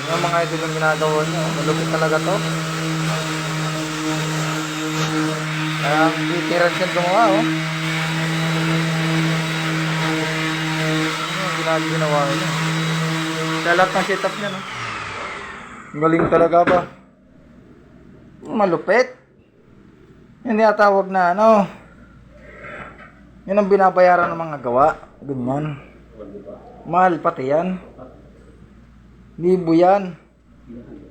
Yung mga idol yung ginagawa niya. Malupit talaga to. Kaya veteran siya gumawa, oh. Yung ginawa niya. Sa lahat ng setup niya, no? Galing talaga ba? Malupit. Hindi natawag na ano. Yun ang binabayaran ng mga gawa. Ganyan. Mahal pati yan. Libo yan.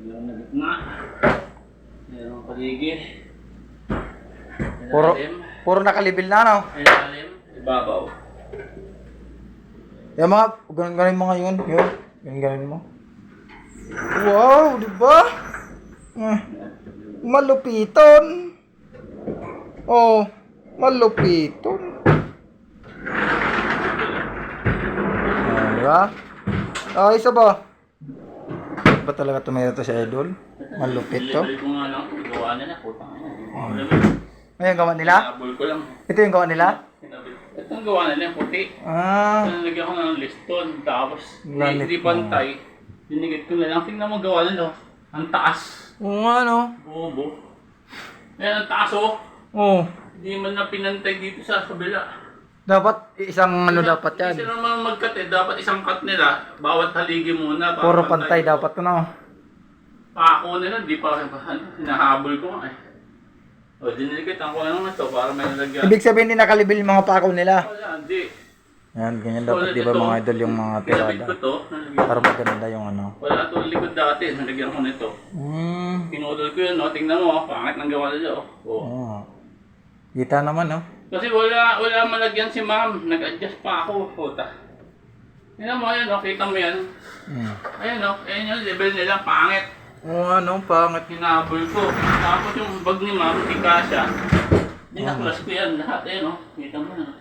Meron na gitna. Meron paligid. Puro nakalibil na, no? Ilalim. Ibabaw. Yung mga, ganun mo ngayon. Yun, ganun mo. Wow, di ba? Malupiton. Oh, malupiton. Di ba? Oh, isa ba? Ba talaga tumayo to si Idol? Malupit to. Delivery ko nga lang. Gawa nila. Putang ina. Ngayon gawa nila? Habol ko lang. Ito yung gawa nila? Ito ang gawa nila. Puti. Nalagyan ko ng liston. Tapos, hindi pantay. Dinigit ko na lang. Tingnan mo gawa nila. Ang taas. Oo nga, no? Bobo. Ayan ang taas, oh. Oo. Hindi man na pinantay dito sa kabila. Dapat isang ano dapat yan. Kasi naman mag-cut eh. Dapat isang cut nila. Bawat haligi muna. Puro pantay dapat ko na. Pako nila. Di pa hinahabol ko nga eh. O, dinilikitan ko na naman ito para may nalagyan. Ibig sabihin din nakalibil yung mga pakaw nila. Wala, hindi. Yan, ganyan dapat di ba mga idol yung mga tirada. Kinabit ko to. Nalagyan Para maganda yung ano. Wala ito likod dati. Nalagyan ko nito. Pinudol ko yun, no? Tingnan mo, pangit ng gawa nila, oh. Oo. Kita naman, no? Kasi wala malagyan si ma'am. Nag-adjust pa ako, puta. Tingnan mo, ayan, no? Kita mo yan. Ayan, no? Ayan yung level nila, pangit. Oo, ano, pangit. Hinabol ko. Tapos yung bag ni ma'am, tikasya. Dinaklas ko yan lahat, ayan, no? Kita mo na.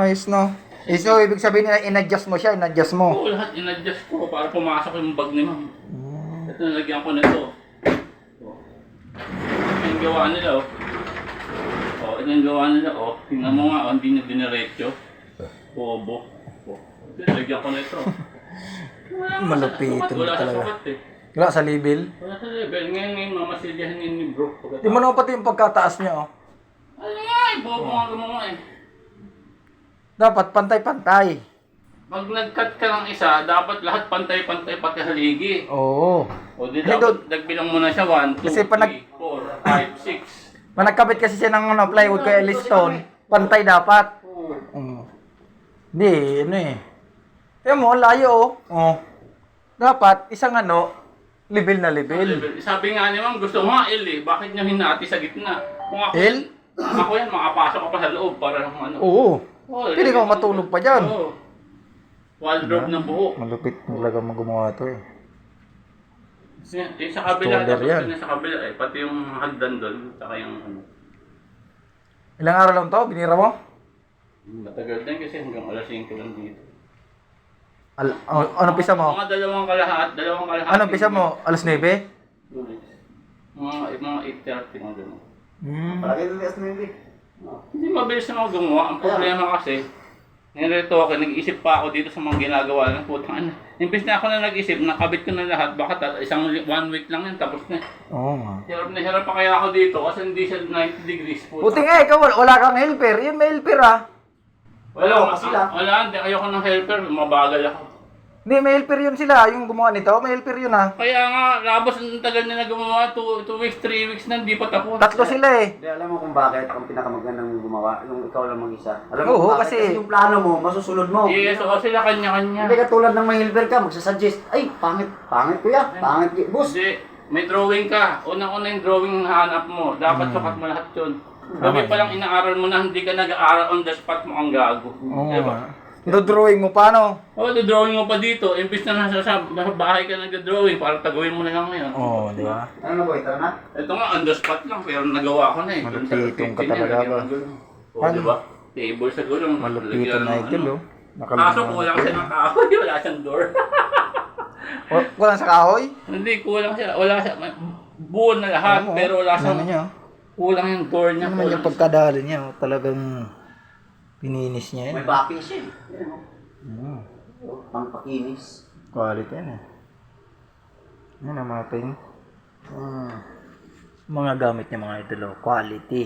Ayos, no? So, ibig sabihin nila, in-adjust mo siya, in-adjust mo. Oo, lahat in-adjust ko para pumasok yung bag ni ma'am. Ito, nalagyan ko nito. Ito yung gawa nila, oh. Oh, ito yung gawa nila, oh. Tingnan mo nga, oh, hindi niya diniretso. Bobo. Ito, nalagyan ko nito. Malupiton Wala sa talaga. sukat, eh. Wala sa level. Wala sa level. Ngayon, mamasilyahan yun ni bro. Di mo naman pati yung pagkataas niya, oh. Ano nga, eh. Bobo nga gumawa, eh. Dapat pantay-pantay. Pag nag-cut ka ng isa, dapat lahat pantay-pantay pati haligi. Oo. O di dapat nagbilang mo na siya 1, 2, Kasi 3, 4, 5, 6. Pag nagkabit kasi siya ng ano, plywood kaya liston, pantay dapat. Hindi, ano eh. Tignan mo, layo, oh. Oh. Dapat, isang ano, level na level. Sabi nga ni ma'am, gusto mo nga L eh. Bakit niya hinati sa gitna? Kung ako, L? Ako yan, makapasok ka pa sa loob para ano. Oo. Pwede ka matulog pa dyan. Oo. Wardrobe ng buhok. Malupit talaga gumawa to eh. Sa kabila, Stoner yan. sa kabila eh. Pati yung hagdan doon, saka yung ano. Ilang araw lang to? Binira mo? Matagal din kasi hanggang alas 5 lang dito. Anong pisa mo? Mga dalawang kalahat. Anong pisa mo? Alas 9? Mga 8:30 mga gano'n. Palagi na lias na hindi. Hindi mabilis na mga gumawa. Ang problema kasi, nirito ako, nag-isip pa ako dito sa mga ginagawa ng putang ano. Imbis na ako na nag-isip, nakabit ko na lahat, baka isang 1 week lang yan, tapos na. Oo nga. Hirap na hirap pa kaya ako dito kasi hindi siya 90 degrees. Buti nga, ikaw wala kang helper. Yung may helper ah. Wala, hindi. Ayoko ng helper, mabagal ako. Hindi, may helper yun sila. Yung gumawa nito, may helper yun ah. Kaya nga, labos ang tagal na gumawa, 2 weeks, 3 weeks na, hindi pa tapos. Tatlo sila eh. Hindi, alam mo kung bakit ang pinakamagandang gumawa, yung ikaw lang mag-isa. Alam mo Oo, kung bakit? kasi Kasi yung plano mo, masusunod mo. Yes, o sila kanya-kanya. Hindi katulad ng may helper ka, magsasuggest, ay, pangit kuya, pangit, boss. Hindi, may drawing ka. Unang-una yung drawing ang hanap mo. Dapat sukat mo lahat yun. Gabi pa lang inaaral mo na hindi ka nag-aaral on the spot mo ang gago. Oo Diba? nga. Do-drawing mo paano? Oo, drawing mo pa dito. Imbis na nasa bahay ka nag-drawing para taguin mo na lang ngayon. Oo, di ba? Ano boy, tara na? Ito nga, on the spot lang. Pero nagawa ko na eh. Malupitong ka talaga ba? Oo, diba? Table sa gulong. Malupitan na idol oh. Kaso kulang siya ng kahoy. Wala siyang door. Walang sa kahoy? Hindi, kulang siya. Wala siya. Buo na lahat. Pero wala siyang... Ano niya? Kulang yung door niya. Ano naman yung pagkadali niya? Oh. Talagang pininis niya May yan. backing siya eh. Pangpakinis. Quality yan eh. Yan ang mga ping. Mga gamit niya mga idol. Quality.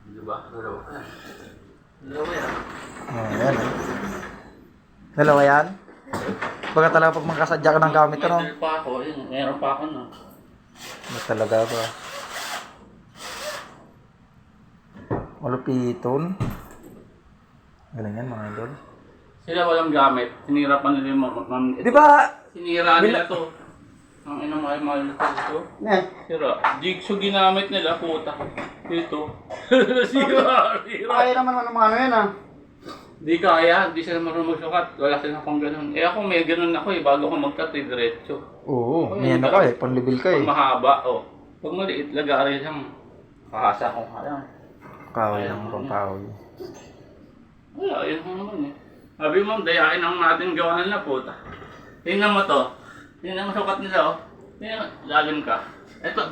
Di ba? Dalawa yan. Dalawa yan. Yan. Dalawa yan? Baga talaga pag magkasadya ka ng gamit, ano? Meron pa ako. Yun, meron pa ako na. Mas talaga ba? Malupiton. Galing yan mga idol. Sila walang gamit. Sinira pa nila yung mga... Di ba? Sinira nila to. Ang ina mga mahal ito. Eh, Sira. Jigsaw ginamit nila, puta. Dito. Sira. kaya naman ng mga ano yan ah. Di kaya, di sila marunong magsukat. Wala sila pang ganun. Eh ako may ganun ako eh, bago ko magkat eh, diretso. Oo, may ano ka eh, panlibil ka eh. Pag mahaba, oh. Pag maliit, lagari siyang kakasa ko kaya. Kahoy lang, pangkahoy. Wala, yun mo naman eh. Sabi mo, dayain ang natin gawa nila, puta. Tingnan mo to. Tingnan mo sukat nila, oh. Tingnan, lalim ka. Ito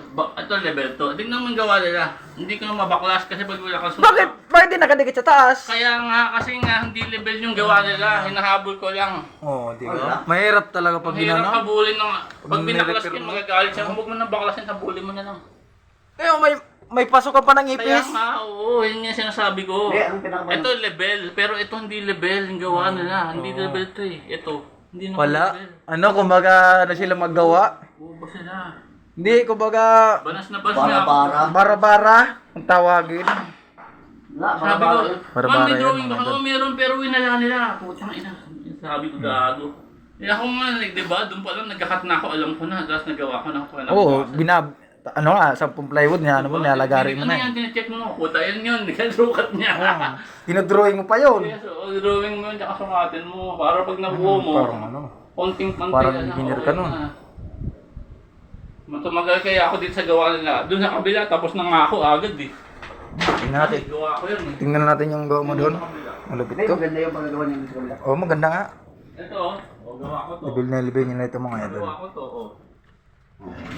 level 2. Tingnan mo yung gawa nila. Hindi ko na mabaklas kasi pag wala ka sukat. Bakit? Bakit di nakadikit sa taas? Kaya nga, kasi nga, hindi level yung gawa nila. Hinahabol ko lang. Oo, di ba? Mahirap talaga pag Hirap ginano. habulin ng... Pag binaklas nirepair yun, mo. magagalit siya. Huwag mo nang baklasin, habulin mo na lang. Eh, may pasok ka pa ng Kaya ipis. nga, oo, yun yung sinasabi ko. Hindi, ang pinaka- Ito level, pero ito hindi level yung gawa nila. Hindi level to eh. Ito, hindi na Wala. level. Ano, kumbaga, ano sila maggawa? Bubo sila. Hindi, kumbaga, Banas na banas nga ako. Bara-bara. bara-bara ang tawagin. Wala, Sabi ko, Bara-bara ma'am, may yan, drawing mga ba? idol. Oo, meron, pero winala nila. Putang ina. Sabi ko, gago. Eh ako nga, like, diba, doon pa lang, nagkakat na ako, alam ko na. Tapos nagawa ko na ako. Oo, ano nga, 10 plywood niya, ano mo, nilalagari mo Ano na. yan, tine-check mo. Puta, yan yun. Nagkasukat niya. Dinodrawing mo pa yun. Yes, so, drawing mo yun, tsaka sukatin mo. Para pag nabuo mo, Parang ano. konting pantay. Parang engineer ka nun. Matumagal kaya ako dito sa gawa nila. Doon sa kabila, tapos na nga ako agad eh. Tingnan natin. Gawa ko yun eh. Tingnan natin yung gawa mo doon. Malupit Hindi, to. maganda yung pagkagawa niya sa kabila. Oo, maganda nga. Ito oh, gawa ko to. Libil niya na ito mga idol. Gawa ko to, oh.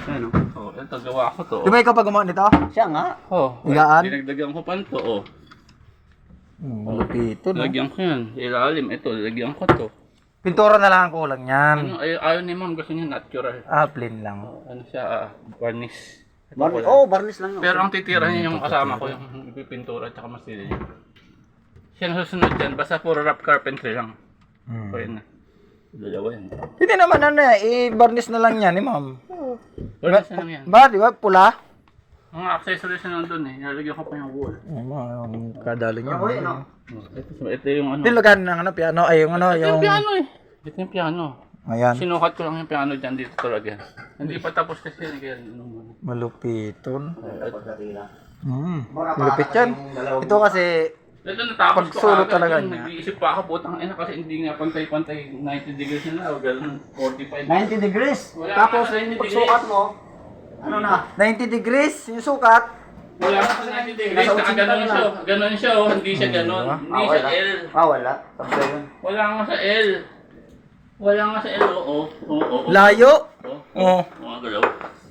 Ano? Oh, ito, gawa ko to. Di ba ikaw pa gumawa nito? Siya nga. Oh, Higaan? dinagdagan ko pa to, oh. Malupit to, no? Lagyan ko yan. Ilalim, ito, lagyan ko to. Pintura na lang ang kulang yan. Ano, ayaw ni ma'am, gusto niya natural. Plain lang. Ano siya, varnish. Ito Barnis. wala. Oh, barnis lang. Pero ang titira niya yung kasama ko, yung ipipintura at saka masilya. Siya ang susunod dyan, basta puro wrap carpentry lang. Hmm. So yun na. Dalawa yan. Hindi naman ano i-varnish na lang yan ni ma'am. Wala siya lang yan. Ba, di ba? Pula? Mga accessories na nandun eh, nalagyan ko pa yung wall. Kadalo niya. Oy, ano? Ito yung ano. Dilagan ng ano, piano. Ay, yung ano, Ito yung... yung piano eh. Ito yung piano. Ayan. Sinukat ko lang yung piano dyan dito talaga. Hindi pa tapos kasi yun. Kaya ano muna. Malupiton. Pagkatila. Malupit yan. Ito kasi, Ito natapos ko Pagsulo agad. talaga Yung niya. Nag-iisip pa ako, putang ina kasi hindi nga pantay-pantay 90 degrees na o gano'n, 45. 90 degrees. Wala Tapos, nga, 90 pagsukat mo, ano na? 90 degrees yung sukat. Wala nga sa 90 degrees, Nasa nakaganon 80 siya. Ganon siya, oh. Hindi siya ganon. Hindi siya wala. L. Wala. Sabay yun. Wala nga sa L. Wala nga sa L, oo. Oo. Layo. Oo. Oh, Mga galaw.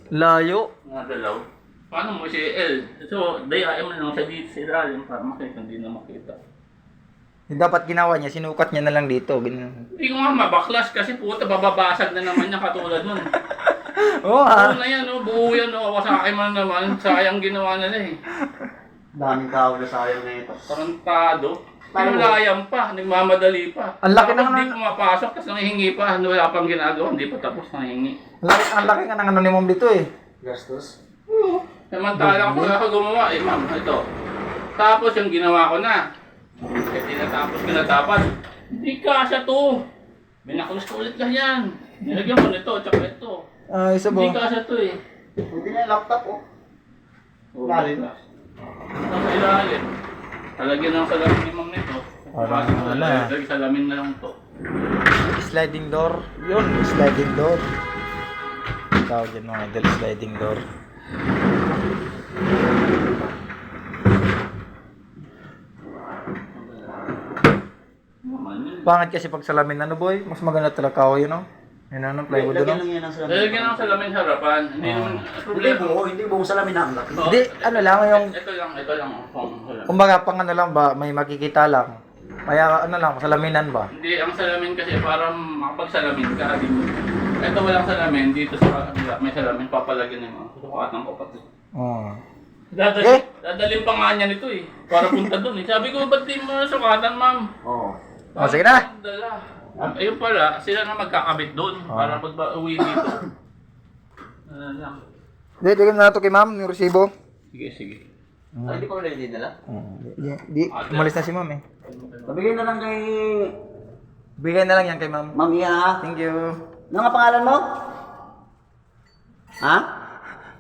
layo. Mga galaw. Paano mo si L? So, dayain mo lang siya dito sa ilalim para makita, hindi na makita. Yung dapat ginawa niya, sinukat niya na lang dito. Ganun. Hindi ko nga mabaklas kasi puta, bababasag na naman niya katulad nun. Oo Buo na yan, oh. Buo yan, oh. Wasakin mo na naman. Sayang ginawa nila eh. Daming tao na sayang na ito. Tarantado. Pinulayang pa, nagmamadali pa. Ang laki Tapos ng hindi pumapasok, tapos nangihingi pa. Wala pang ginagawa, hindi pa tapos nangihingi. Ang laki nga ng ano ni mom dito eh. Gastos. Samantala ko ako gumawa, eh ma'am, ito. Tapos yung ginawa ko na. Eh tinatapos ko na dapat. Hindi kasya to. Binaklos ko ulit lang yan. Nilagyan ko nito, tsaka ito. Isa Hindi ba? kasya to eh. Hindi na yung laptop oh. Lalim. Nasa ilalim. Talagyan ng salamin ni ma'am nito. Parang Pasok ko ano na, eh. lagyan salamin na lang to. Sliding door. Yun, sliding door. Tawag yan mga idol, sliding door. Naman yun. Pangit kasi pag salamin ano boy, mas maganda talaga kahoy yun no? Yun ano, plywood Lagyan no? lang yan ang salamin. Lalagyan ng salamin sa harapan. Hindi naman Hindi problema. buo, hindi buong salamin na ang laki. Oh, Hindi, ano lang yung, Ito lang ang phone. kumbaga pang ano lang ba, may makikita lang. Kaya ano lang, salaminan ba? Hindi, ang salamin kasi para makapagsalamin ka. Di mo. Ito walang salamin, dito sa kabila, may salamin, papalagyan ng mga sukatan ko pati. Oh. Dadalhin pa nga niya nito eh, para punta doon eh. Sabi ko, ba't di mo sukatan, ma'am? Oo. Oh, sige na. Dala. Ayun pala, sila na magkakabit doon para pag uwi dito. Lang. Di, bigyan na ito kay ma'am, yung resibo. Sige, sige. Ay, di pa wala din nila? Umalis na si ma'am eh. Pabigyan na lang kay Bigyan na lang yan kay ma'am. Ma'am Iha, ha? Thank you. Ano nga pangalan mo? Ha?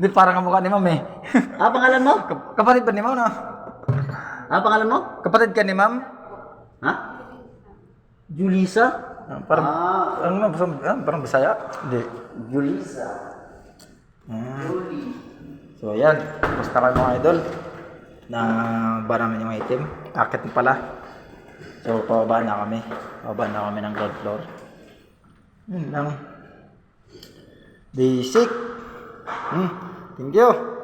Di, parang kamukha ni ma'am eh. Ah, pangalan mo? Kapatid ba ni ma'am, no? Ah, pangalan mo? Kapatid ka ni ma'am? Ha? Julisa? Parang, Ah. parang Bisaya? Hindi. Julisa. So, ayan. Basta kayo mga idol. Na ba namin yung item. Akit pala. So, pababa na kami. Pababa na kami ng ground floor. Yun lang. Basic. Thank you.